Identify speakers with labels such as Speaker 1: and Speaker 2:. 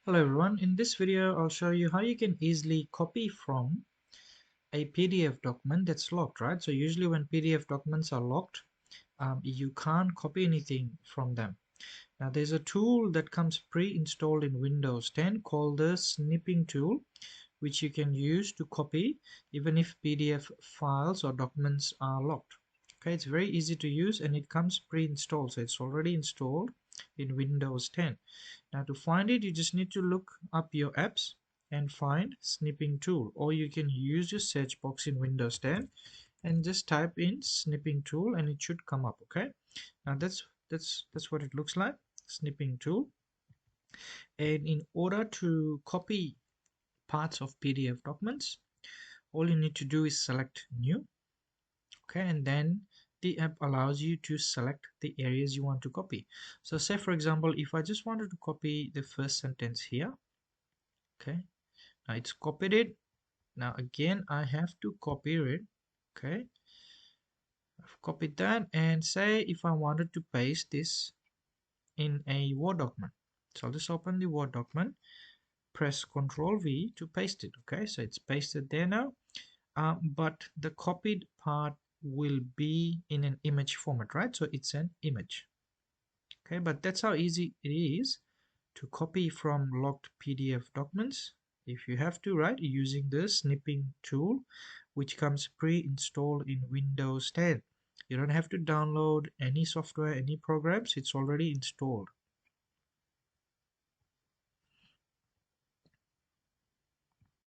Speaker 1: Hello everyone, in this video I'll show you how you can easily copy from a PDF document that's locked, right? So usually when PDF documents are locked, you can't copy anything from them. Now there's a tool that comes pre-installed in Windows 10 called the snipping tool, which you can use to copy even if PDF files or documents are locked. Okay, it's very easy to use and it comes pre-installed, so it's already installed in Windows 10. Now to find it, you just need to look up your apps and find snipping tool, or you can use your search box in Windows 10 and just type in snipping tool and it should come up. Okay, now that's what it looks like, snipping tool. And in order to copy parts of PDF documents, all you need to do is select new. Okay, and then the app allows you to select the areas you want to copy. So say for example, if I just wanted to copy the first sentence here. Okay, now it's copied it. Now again I have to copy it. Okay, I've copied that, and say if I wanted to paste this in a Word document, so I'll just open the Word document, press Ctrl V to paste it. Okay, so it's pasted there now, but the copied part will be in an image format, right? So it's an image. Okay, but that's how easy it is to copy from locked PDF documents. If you have to, right, using the snipping tool, which comes pre-installed in Windows 10. You don't have to download any software, any programs, it's already installed.